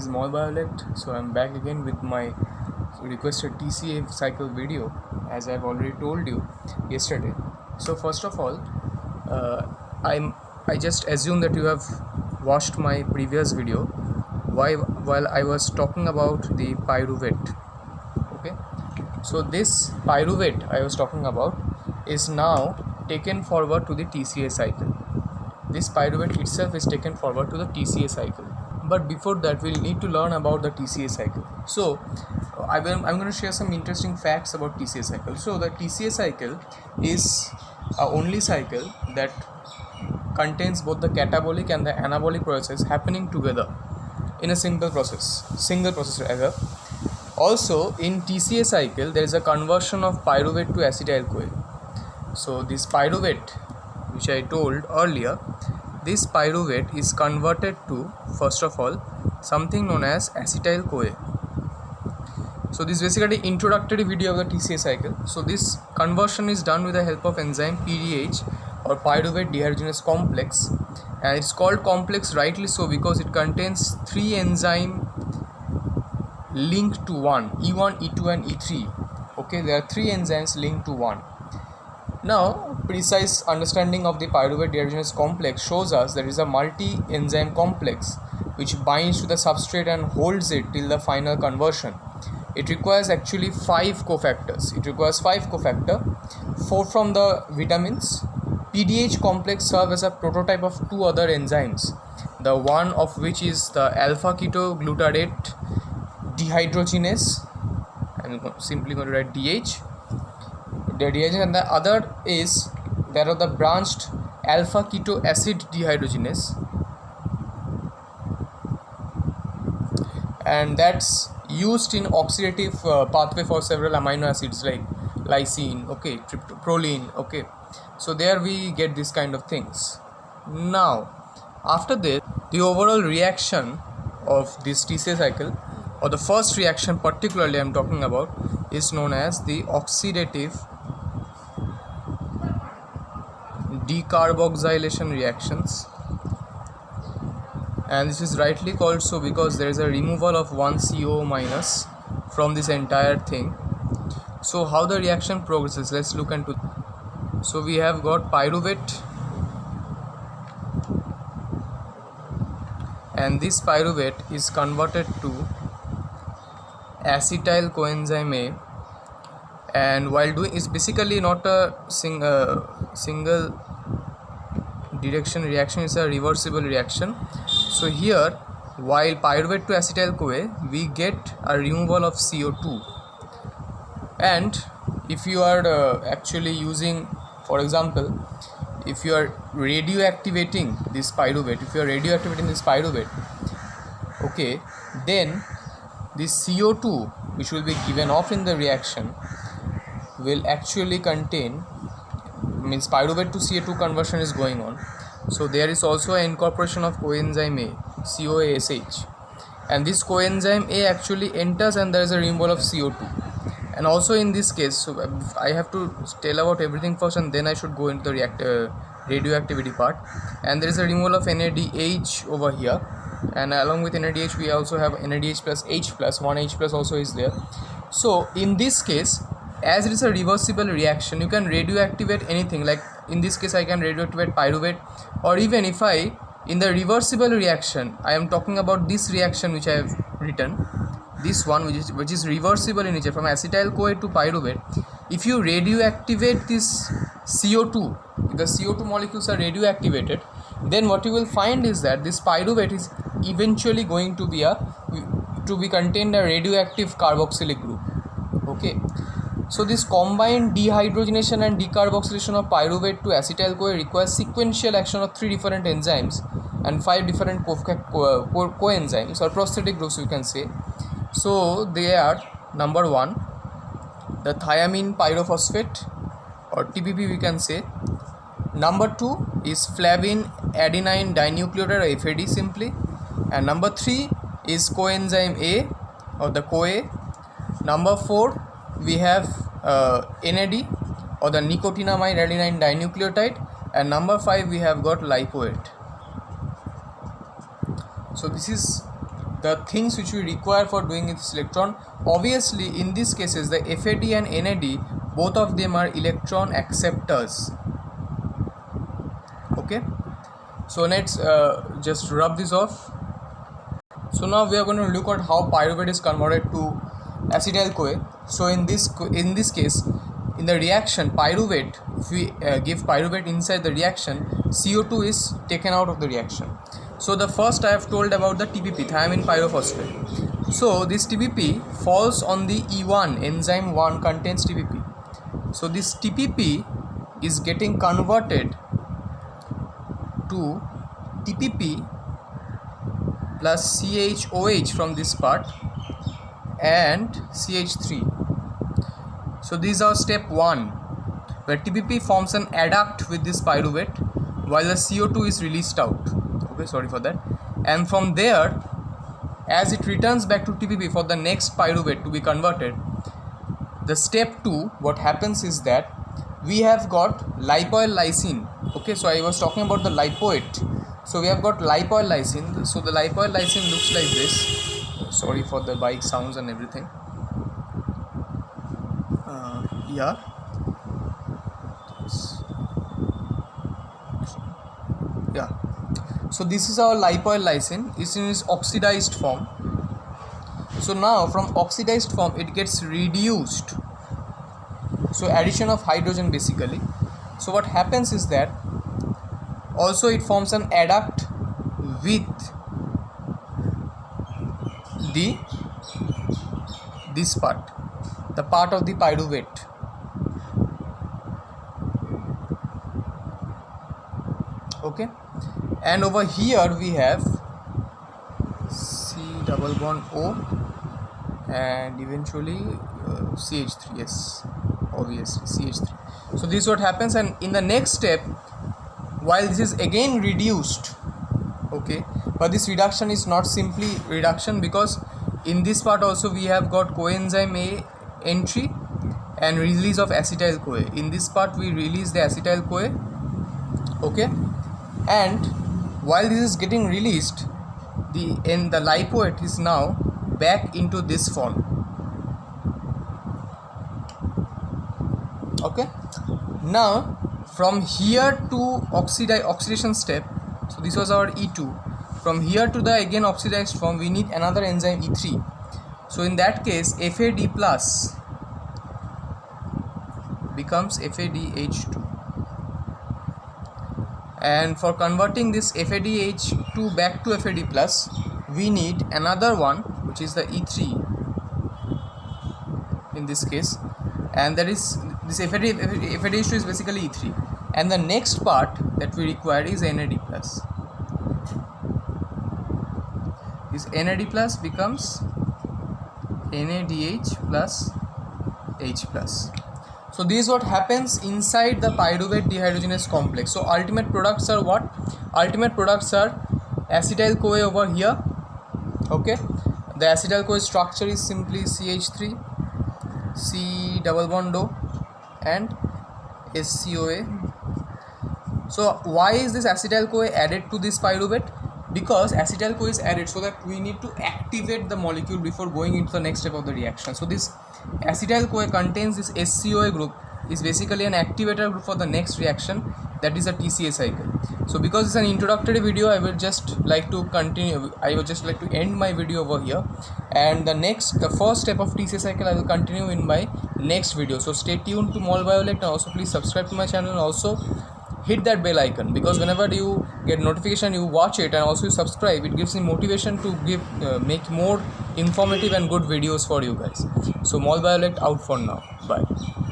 is Moy Biolect. So I'm back again with my requested TCA cycle video, as I've already told you yesterday. So first of all, uh, I just assume that you have watched my previous video while I was talking about the pyruvate. Okay, so this pyruvate I was talking about is now taken forward to the TCA cycle. This pyruvate itself is taken forward to the TCA cycle. But before that, we'll need to learn about the TCA cycle. So I'm going to share some interesting facts about TCA cycle. So the TCA cycle is a only cycle that contains both the catabolic and the anabolic process happening together in a single process rather. Also in TCA cycle there is a conversion of pyruvate to acetyl CoA. So this pyruvate, which I told earlier, this pyruvate is converted to, first of all, something known as acetyl CoA. So this is basically introductory video of the TCA cycle. So this conversion is done with the help of enzyme PDH, or pyruvate dehydrogenase complex, and it's called complex rightly so because it contains 3 enzymes linked to one, E1, E2 and E3. Okay, there are 3 enzymes linked to one. Now, precise understanding of the pyruvate dehydrogenase complex shows us there is a multi-enzyme complex which binds to the substrate and holds it till the final conversion. It requires actually 5 cofactors. 4 from the vitamins. PDH complex serves as a prototype of 2 other enzymes, the one of which is the alpha ketoglutarate dehydrogenase, I'm simply going to write DH. And the other is that of the branched alpha keto acid dehydrogenase, and that's used in oxidative pathway for several amino acids like lysine, okay, proline, okay. So there we get this kind of things. Now after this, the overall reaction of this TCA cycle, or the first reaction particularly I'm talking about, is known as the oxidative decarboxylation reactions, and this is rightly called so because there is a removal of one CO minus from this entire thing. So how the reaction progresses, let's look into. So we have got pyruvate, and this pyruvate is converted to acetyl coenzyme A, and while doing, it's basically not a single direction reaction, it's a reversible reaction. So here, while pyruvate to acetyl CoA, we get a removal of CO2, and if you are actually using, for example, if you are radioactivating this pyruvate, okay, then this CO2 which will be given off in the reaction will actually contain, means pyruvate to CO2 conversion is going on, so there is also an incorporation of coenzyme A, CoASH, and this coenzyme A actually enters and there is a removal of CO2. And also in this case, so I have to tell about everything first and then I should go into the radioactivity part, and there is a removal of NADH over here, and along with NADH we also have NADH plus H plus, one H plus also is there. So in this case, as it is a reversible reaction, you can radioactivate anything, like in this case I can radioactivate pyruvate, or even if I, in the reversible reaction, I am talking about this reaction which I have written, this one which is reversible in nature, from acetyl CoA to pyruvate. If you radioactivate this CO2, if the CO2 molecules are radioactivated, then what you will find is that this pyruvate is eventually going to be contained a radioactive carboxylic group. Okay, so this combined dehydrogenation and decarboxylation of pyruvate to acetyl CoA requires sequential action of 3 different enzymes and 5 different coenzymes, or prosthetic groups you can say. So they are, number 1, the thiamine pyrophosphate, or TPP we can say. Number 2 is flavin adenine dinucleotide, or FAD simply, and number 3 is coenzyme A, or the CoA. Number 4 we have NAD, or the nicotinamide adenine dinucleotide, and number 5 we have got lipoate. So this is the things which we require for doing this electron. Obviously in these cases the FAD and NAD, both of them are electron acceptors. Okay, so let's just rub this off. So now we are going to look at how pyruvate is converted to acetyl CoA. So in this case, in the reaction pyruvate, if we give pyruvate inside the reaction, CO2 is taken out of the reaction. So the first I have told about the TPP, thiamine pyrophosphate. So this TPP falls on the E1, enzyme 1 contains TPP. So this TPP is getting converted to TPP plus CHOH from this part and CH3. So these are step 1, where TPP forms an adduct with this pyruvate while the CO2 is released out. Okay, sorry for that. And from there, as it returns back to TPP for the next pyruvate to be converted, the step 2, what happens is that we have got lipoyl lysine. Okay, so I was talking about the lipoate. So we have got lipoyl lysine. So the lipoyl lysine looks like this. Sorry for the bike sounds and everything. So this is our lipoyl lysine. It's in its oxidized form. So now from oxidized form it gets reduced. So addition of hydrogen basically. So what happens is that also it forms an adduct with this part, the part of the pyruvate. Okay, and over here we have C double bond O and eventually CH3. Yes, obviously CH3. So this is what happens, and in the next step, while this is again reduced, okay, but this reduction is not simply reduction, because in this part also we have got coenzyme A entry and release of acetyl CoA. In this part we release the acetyl CoA. Okay, and while this is getting released, the lipoate is now back into this form. Okay, now from here to oxidation step, so this was our E2. From here to the again oxidized form, we need another enzyme E3. So in that case, FAD plus becomes FADH2. And for converting this FADH2 back to FAD plus, we need another one, which is the E3 in this case, and that is this FADH2 is basically E3, and the next part that we require is NAD plus. This NAD plus becomes NADH plus H plus. So this is what happens inside the pyruvate dehydrogenase complex. So ultimate products are what? Ultimate products are acetyl CoA over here. Okay, the acetyl CoA structure is simply CH3, C double bond O and SCOA. So why is this acetyl CoA added to this pyruvate? Because acetyl CoA is added so that we need to activate the molecule before going into the next step of the reaction. So this acetyl CoA contains this SCOA group, is basically an activator group for the next reaction, that is a TCA cycle. So because it's an introductory video, I would just like to end my video over here, and the first step of TCA cycle I will continue in my next video. So stay tuned to Mol Biolect, and also please subscribe to my channel, and also hit that bell icon, because whenever you get notification, you watch it and also you subscribe, it gives me motivation to make more informative and good videos for you guys. So Mol Biolect out for now. Bye.